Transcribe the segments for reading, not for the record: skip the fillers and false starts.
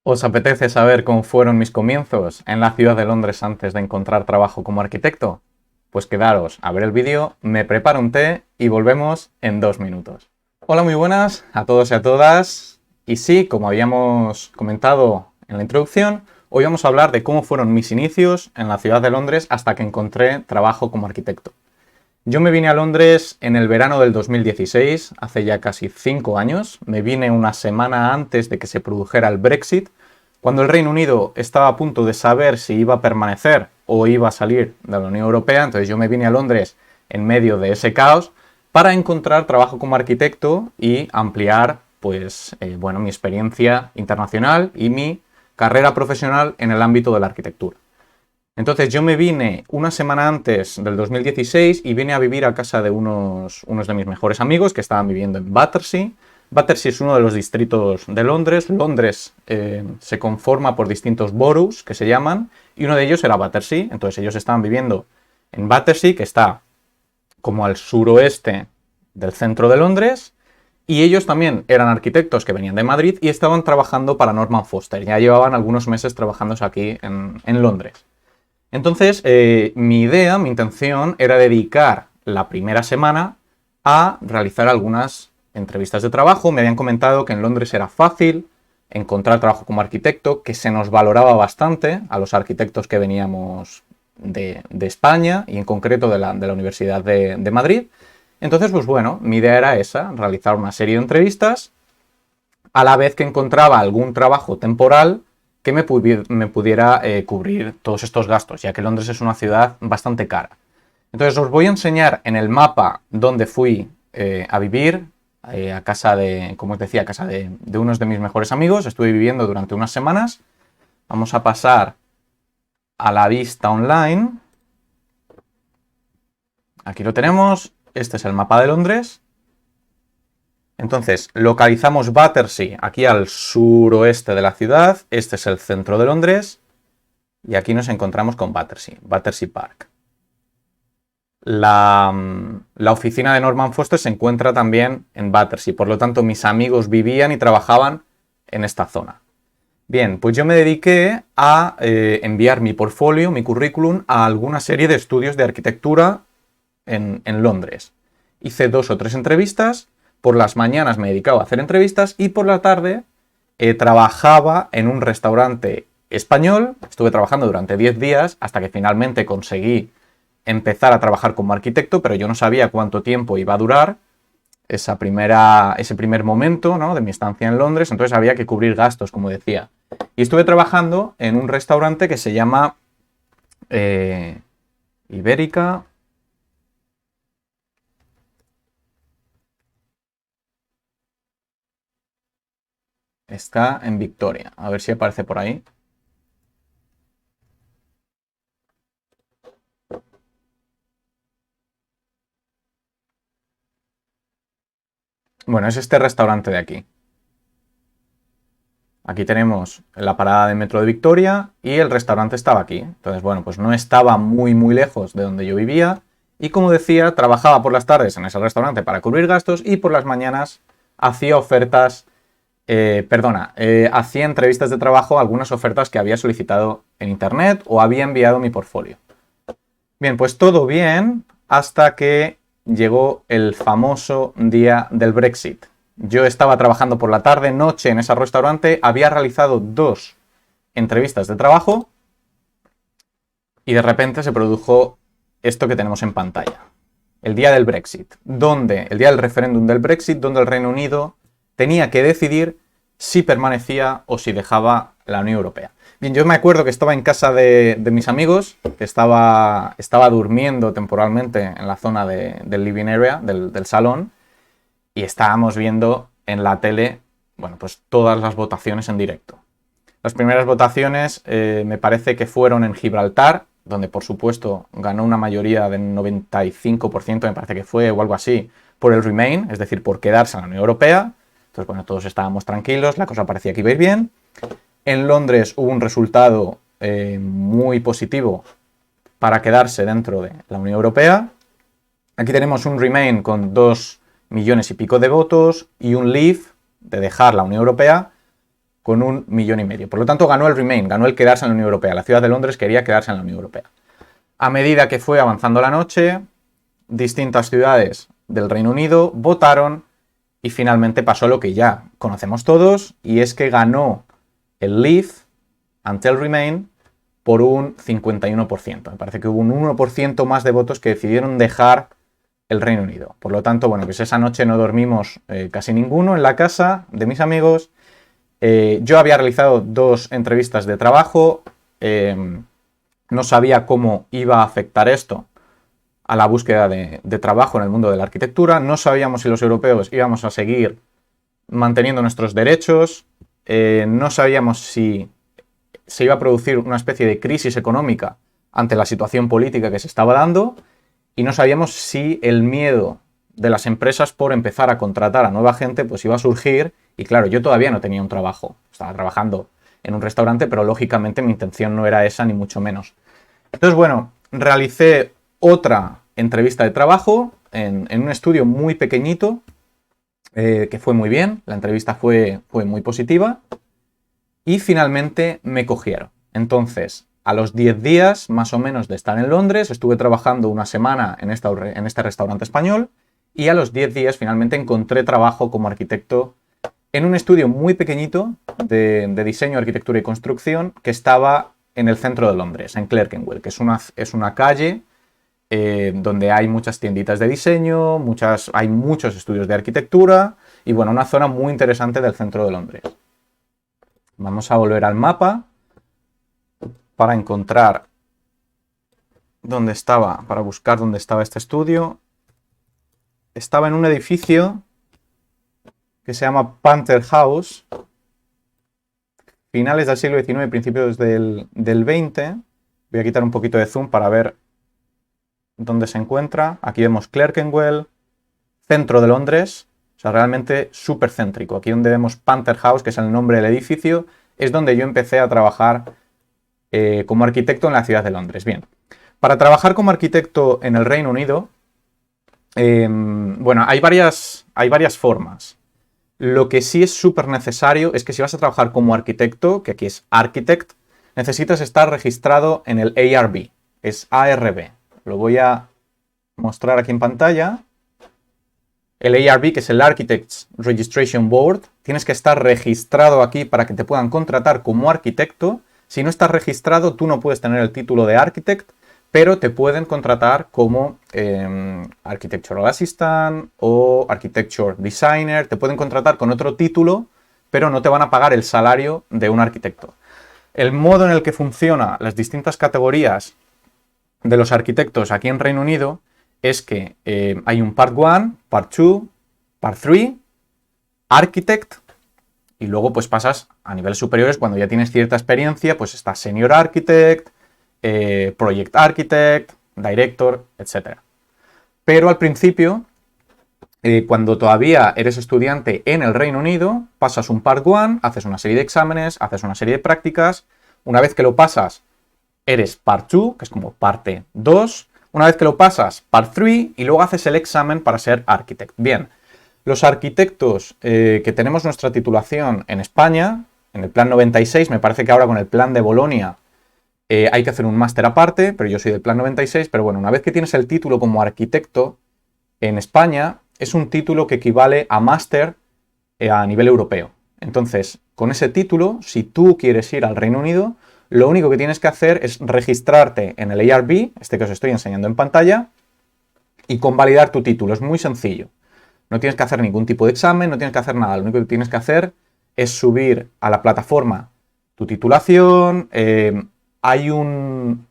¿Os apetece saber cómo fueron mis comienzos en la ciudad de Londres antes de encontrar trabajo como arquitecto? Pues quedaros a ver el vídeo, me preparo un té y volvemos en 2 minutos. Hola, muy buenas a todos y a todas. Y sí, como habíamos comentado en la introducción, hoy vamos a hablar de cómo fueron mis inicios en la ciudad de Londres hasta que encontré trabajo como arquitecto. Yo me vine a Londres en el verano del 2016, hace ya casi 5 años. Me vine una semana antes de que se produjera el Brexit, cuando el Reino Unido estaba a punto de saber si iba a permanecer o iba a salir de la Unión Europea. Entonces yo me vine a Londres en medio de ese caos para encontrar trabajo como arquitecto y ampliar mi experiencia internacional y mi carrera profesional en el ámbito de la arquitectura. Entonces yo me vine una semana antes del 2016 y vine a vivir a casa de unos de mis mejores amigos que estaban viviendo en Battersea. Battersea es uno de los distritos de Londres. Londres se conforma por distintos boroughs que se llaman y uno de ellos era Battersea. Entonces ellos estaban viviendo en Battersea, que está como al suroeste del centro de Londres, y ellos también eran arquitectos que venían de Madrid y estaban trabajando para Norman Foster. Ya llevaban algunos meses trabajando aquí en Londres. Entonces, mi idea, mi intención era dedicar la primera semana a realizar algunas entrevistas de trabajo. Me habían comentado que en Londres era fácil encontrar trabajo como arquitecto, que se nos valoraba bastante a los arquitectos que veníamos de España y en concreto de la Universidad de Madrid. Entonces, pues bueno, mi idea era esa, realizar una serie de entrevistas a la vez que encontraba algún trabajo temporal que me pudiera cubrir todos estos gastos, ya que Londres es una ciudad bastante cara. Entonces os voy a enseñar en el mapa dónde fui a vivir, a casa de, como os decía, a casa de unos de mis mejores amigos. Estuve viviendo durante unas semanas. Vamos a pasar a la vista online. Aquí lo tenemos. Este es el mapa de Londres. Entonces, localizamos Battersea aquí al suroeste de la ciudad. Este es el centro de Londres. Y aquí nos encontramos con Battersea Park. La oficina de Norman Foster se encuentra también en Battersea. Por lo tanto, mis amigos vivían y trabajaban en esta zona. Bien, pues yo me dediqué a enviar mi portfolio, mi currículum, a alguna serie de estudios de arquitectura en Londres. Hice 2 o 3 entrevistas. Por las mañanas me dedicaba a hacer entrevistas y por la tarde trabajaba en un restaurante español. Estuve trabajando durante 10 días hasta que finalmente conseguí empezar a trabajar como arquitecto, pero yo no sabía cuánto tiempo iba a durar ese primer momento, ¿no?, de mi estancia en Londres. Entonces había que cubrir gastos, como decía. Y estuve trabajando en un restaurante que se llama Ibérica. Está en Victoria. A ver si aparece por ahí. Bueno, es este restaurante de aquí. Aquí tenemos la parada de metro de Victoria y el restaurante estaba aquí. Entonces, bueno, pues no estaba muy lejos de donde yo vivía. Y como decía, trabajaba por las tardes en ese restaurante para cubrir gastos y por las mañanas hacía hacía entrevistas de trabajo a algunas ofertas que había solicitado en internet o había enviado mi portfolio. Bien, pues todo bien hasta que llegó el famoso día del Brexit. Yo estaba trabajando por la tarde, noche en ese restaurante, había realizado 2 entrevistas de trabajo y de repente se produjo esto que tenemos en pantalla. El día del Brexit, el día del referéndum del Brexit, donde el Reino Unido tenía que decidir si permanecía o si dejaba la Unión Europea. Bien, yo me acuerdo que estaba en casa de mis amigos, que estaba durmiendo temporalmente en la zona del living area, del salón, y estábamos viendo en la tele, bueno, pues todas las votaciones en directo. Las primeras votaciones me parece que fueron en Gibraltar, donde por supuesto ganó una mayoría del 95%, me parece que fue, o algo así, por el Remain, es decir, por quedarse en la Unión Europea. Entonces, bueno, todos estábamos tranquilos, la cosa parecía que iba a ir bien. En Londres hubo un resultado muy positivo para quedarse dentro de la Unión Europea. Aquí tenemos un Remain con 2 millones y pico de votos y un Leave de dejar la Unión Europea con 1,5 millones. Por lo tanto, ganó el Remain, ganó el quedarse en la Unión Europea. La ciudad de Londres quería quedarse en la Unión Europea. A medida que fue avanzando la noche, distintas ciudades del Reino Unido votaron y finalmente pasó lo que ya conocemos todos, y es que ganó el Leave ante el Remain por un 51%. Me parece que hubo un 1% más de votos que decidieron dejar el Reino Unido. Por lo tanto, bueno, pues esa noche no dormimos casi ninguno en la casa de mis amigos. Yo había realizado 2 entrevistas de trabajo. No sabía cómo iba a afectar esto a la búsqueda de trabajo en el mundo de la arquitectura. No sabíamos si los europeos íbamos a seguir manteniendo nuestros derechos. No sabíamos si se iba a producir una especie de crisis económica ante la situación política que se estaba dando. Y no sabíamos si el miedo de las empresas por empezar a contratar a nueva gente pues iba a surgir. Y claro, yo todavía no tenía un trabajo. Estaba trabajando en un restaurante, pero lógicamente mi intención no era esa, ni mucho menos. Entonces, bueno, realicé otra entrevista de trabajo en un estudio muy pequeñito, que fue muy bien. La entrevista fue muy positiva y finalmente me cogieron. Entonces, a los 10 días más o menos de estar en Londres, estuve trabajando una semana en este restaurante español, y a los 10 días finalmente encontré trabajo como arquitecto en un estudio muy pequeñito de diseño, arquitectura y construcción que estaba en el centro de Londres, en Clerkenwell, que es una calle donde hay muchas tienditas de diseño, hay muchos estudios de arquitectura y bueno, una zona muy interesante del centro de Londres. Vamos a volver al mapa para encontrar dónde estaba, para buscar dónde estaba este estudio. Estaba en un edificio que se llama Panther House, finales del siglo XIX, principios del XX. Voy a quitar un poquito de zoom para ver dónde se encuentra. Aquí vemos Clerkenwell, centro de Londres, o sea, realmente súper céntrico. Aquí donde vemos Panther House, que es el nombre del edificio, es donde yo empecé a trabajar como arquitecto en la ciudad de Londres. Bien, para trabajar como arquitecto en el Reino Unido, bueno, hay varias formas. Lo que sí es súper necesario es que si vas a trabajar como arquitecto, que aquí es Architect, necesitas estar registrado en el ARB, es ARB. Lo voy a mostrar aquí en pantalla. El ARB, que es el Architects Registration Board, tienes que estar registrado aquí para que te puedan contratar como arquitecto. Si no estás registrado, tú no puedes tener el título de Architect, pero te pueden contratar como Architectural Assistant o Architecture Designer. Te pueden contratar con otro título, pero no te van a pagar el salario de un arquitecto. El modo en el que funcionan las distintas categorías de los arquitectos aquí en Reino Unido es que hay un Part 1, Part 2, Part 3, Architect, y luego pues pasas a niveles superiores cuando ya tienes cierta experiencia, pues está Senior Architect, Project Architect, Director, etc. Pero al principio, cuando todavía eres estudiante en el Reino Unido, pasas un Part 1, haces una serie de exámenes, haces una serie de prácticas. Una vez que lo pasas, eres Part 2, que es como parte 2. Una vez que lo pasas, Part 3, y luego haces el examen para ser Architect. Bien, los arquitectos que tenemos nuestra titulación en España, en el Plan 96, me parece que ahora con el Plan de Bolonia hay que hacer un máster aparte, pero yo soy del Plan 96, pero bueno, una vez que tienes el título como arquitecto en España, es un título que equivale a máster a nivel europeo. Entonces, con ese título, si tú quieres ir al Reino Unido, lo único que tienes que hacer es registrarte en el ARB, este que os estoy enseñando en pantalla, y convalidar tu título. Es muy sencillo. No tienes que hacer ningún tipo de examen, no tienes que hacer nada. Lo único que tienes que hacer es subir a la plataforma tu titulación. Hay un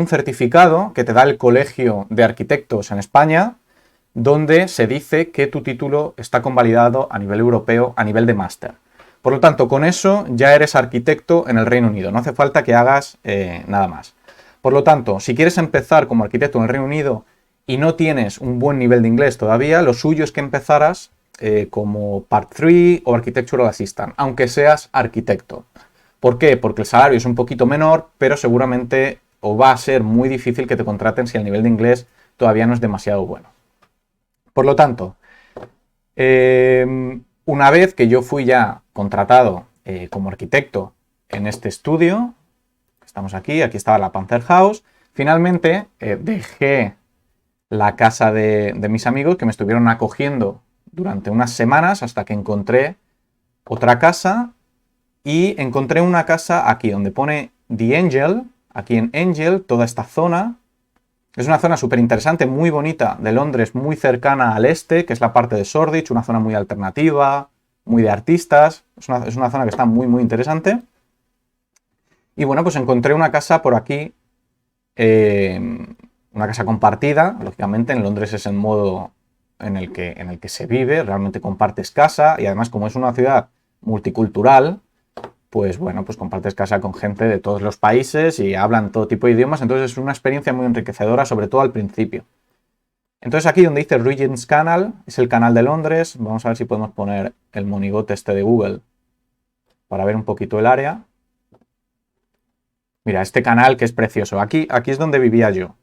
certificado que te da el Colegio de Arquitectos en España, donde se dice que tu título está convalidado a nivel europeo, a nivel de máster. Por lo tanto, con eso ya eres arquitecto en el Reino Unido. No hace falta que hagas nada más. Por lo tanto, si quieres empezar como arquitecto en el Reino Unido y no tienes un buen nivel de inglés todavía, lo suyo es que empezaras como Part 3 o Architectural Assistant, aunque seas arquitecto. ¿Por qué? Porque el salario es un poquito menor, pero seguramente o va a ser muy difícil que te contraten si el nivel de inglés todavía no es demasiado bueno. Por lo tanto, una vez que yo fui ya contratado como arquitecto en este estudio. Estamos aquí estaba la Panther House. Finalmente dejé la casa de mis amigos que me estuvieron acogiendo durante unas semanas hasta que encontré otra casa y encontré una casa aquí donde pone The Angel, aquí en Angel, toda esta zona. Es una zona súper interesante, muy bonita de Londres, muy cercana al este, que es la parte de Shoreditch, una zona muy alternativa, muy de artistas. Es una zona que está muy, muy interesante. Y bueno, pues encontré una casa por aquí, una casa compartida. Lógicamente en Londres es el modo en el que se vive, realmente compartes casa y además como es una ciudad multicultural, pues bueno, pues compartes casa con gente de todos los países y hablan todo tipo de idiomas, entonces es una experiencia muy enriquecedora, sobre todo al principio. Entonces aquí donde dice Regent's Canal, es el canal de Londres. Vamos a ver si podemos poner el monigote este de Google para ver un poquito el área. Mira, este canal que es precioso. Aquí es donde vivía yo.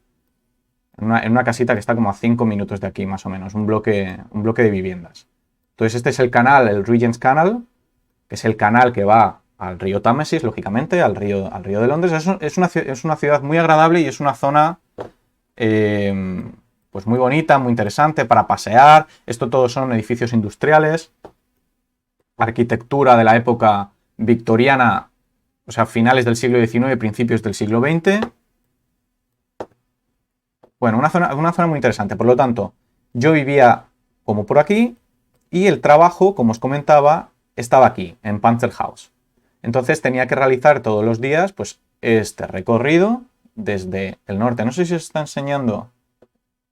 En una casita que está como a 5 minutos de aquí, más o menos. Un bloque de viviendas. Entonces este es el canal, el Regent's Canal, que es el canal que va al río Támesis, lógicamente, al río de Londres. Es una ciudad muy agradable y es una zona pues muy bonita, muy interesante para pasear. Esto todos son edificios industriales. Arquitectura de la época victoriana, o sea, finales del siglo XIX, principios del siglo XX. Bueno, una zona muy interesante. Por lo tanto, yo vivía como por aquí y el trabajo, como os comentaba, estaba aquí, en Panther House. Entonces tenía que realizar todos los días pues este recorrido desde el norte. No sé si os está enseñando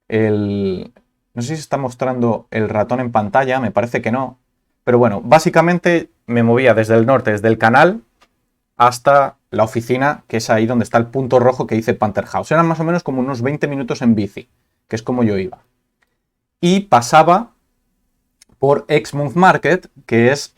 no sé si está mostrando el ratón en pantalla, me parece que no. Pero bueno, básicamente me movía desde el norte, desde el canal, hasta la oficina, que es ahí donde está el punto rojo que dice Panther House. Eran más o menos como unos 20 minutos en bici, que es como yo iba. Y pasaba por Exmouth Market, que es,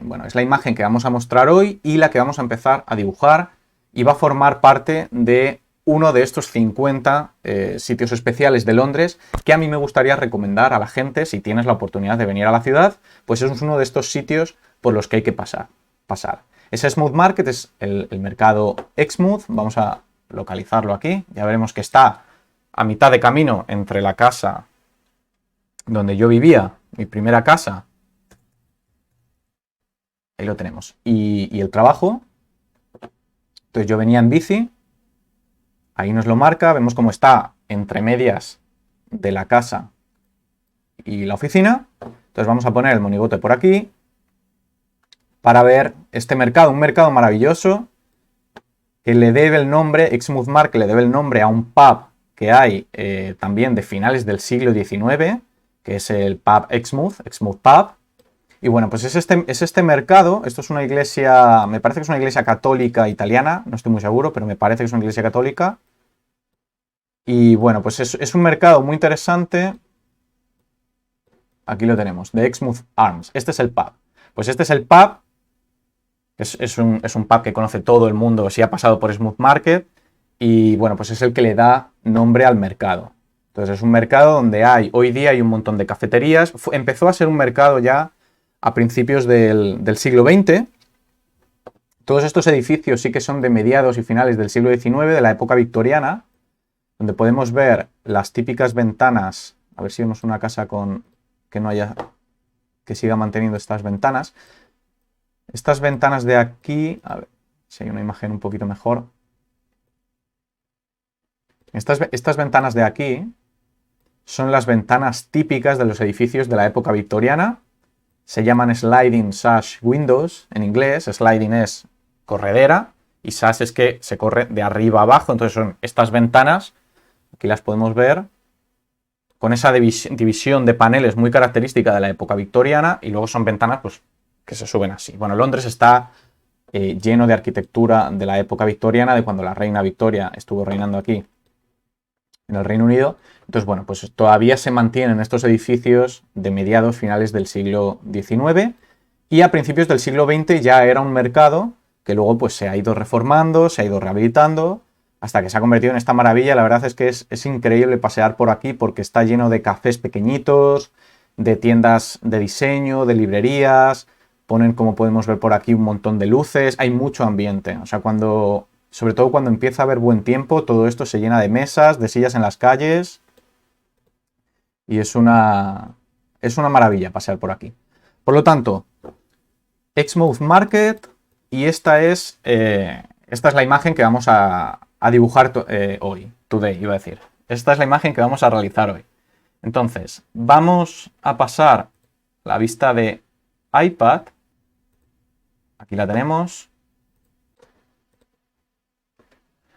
bueno, es la imagen que vamos a mostrar hoy y la que vamos a empezar a dibujar y va a formar parte de uno de estos 50 sitios especiales de Londres que a mí me gustaría recomendar a la gente si tienes la oportunidad de venir a la ciudad, pues es uno de estos sitios por los que hay que pasar. Ese Exmouth Market es el mercado Exmouth, vamos a localizarlo aquí, ya veremos que está a mitad de camino entre la casa donde yo vivía, mi primera casa, ahí lo tenemos, y el trabajo. Entonces yo venía en bici, ahí nos lo marca, vemos cómo está entre medias de la casa y la oficina. Entonces vamos a poner el monigote por aquí para ver este mercado, un mercado maravilloso que le debe el nombre, Exmouth Market le debe el nombre a un pub que hay también de finales del siglo XIX, que es el pub Exmouth Pub. Y bueno, pues es este mercado. Esto es una iglesia, me parece que es una iglesia católica italiana, no estoy muy seguro, pero me parece que es una iglesia católica. Y bueno, pues es un mercado muy interesante. Aquí lo tenemos, de Exmouth Arms. Este es el pub. Pues este es el pub. Es un pub que conoce todo el mundo si ha pasado por Exmouth Market. Y bueno, pues es el que le da nombre al mercado. Entonces es un mercado donde hoy día hay un montón de cafeterías. Empezó a ser un mercado ya a principios del siglo XX. Todos estos edificios sí que son de mediados y finales del siglo XIX, de la época victoriana, donde podemos ver las típicas ventanas. A ver si vemos una casa que siga manteniendo estas ventanas. Estas ventanas de aquí, a ver si hay una imagen un poquito mejor. Estas ventanas de aquí son las ventanas típicas de los edificios de la época victoriana. Se llaman sliding sash windows en inglés. Sliding es corredera y sash es que se corre de arriba a abajo. Entonces son estas ventanas, aquí las podemos ver, con esa división de paneles muy característica de la época victoriana, y luego son ventanas pues, que se suben así. Bueno, Londres está lleno de arquitectura de la época victoriana, de cuando la reina Victoria estuvo reinando aquí en el Reino Unido. Entonces, bueno, pues todavía se mantienen estos edificios de mediados, finales del siglo XIX, y a principios del siglo XX ya era un mercado que luego pues se ha ido reformando, se ha ido rehabilitando, hasta que se ha convertido en esta maravilla. La verdad es que es increíble pasear por aquí porque está lleno de cafés pequeñitos, de tiendas de diseño, de librerías, Ponen, como podemos ver por aquí, un montón de luces. Hay mucho ambiente. O sea, sobre todo cuando empieza a haber buen tiempo, todo esto se llena de mesas, de sillas en las calles. Y es una maravilla pasear por aquí. Por lo tanto, Exmouth Market, y esta es la imagen que vamos a dibujar hoy. Today, iba a decir. Esta es la imagen que vamos a realizar hoy. Entonces, vamos a pasar la vista de iPad. Aquí la tenemos.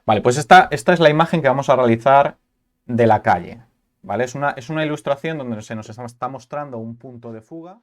Vale, pues esta es la imagen que vamos a realizar de la calle. ¿Vale? Es una ilustración donde se nos está mostrando un punto de fuga.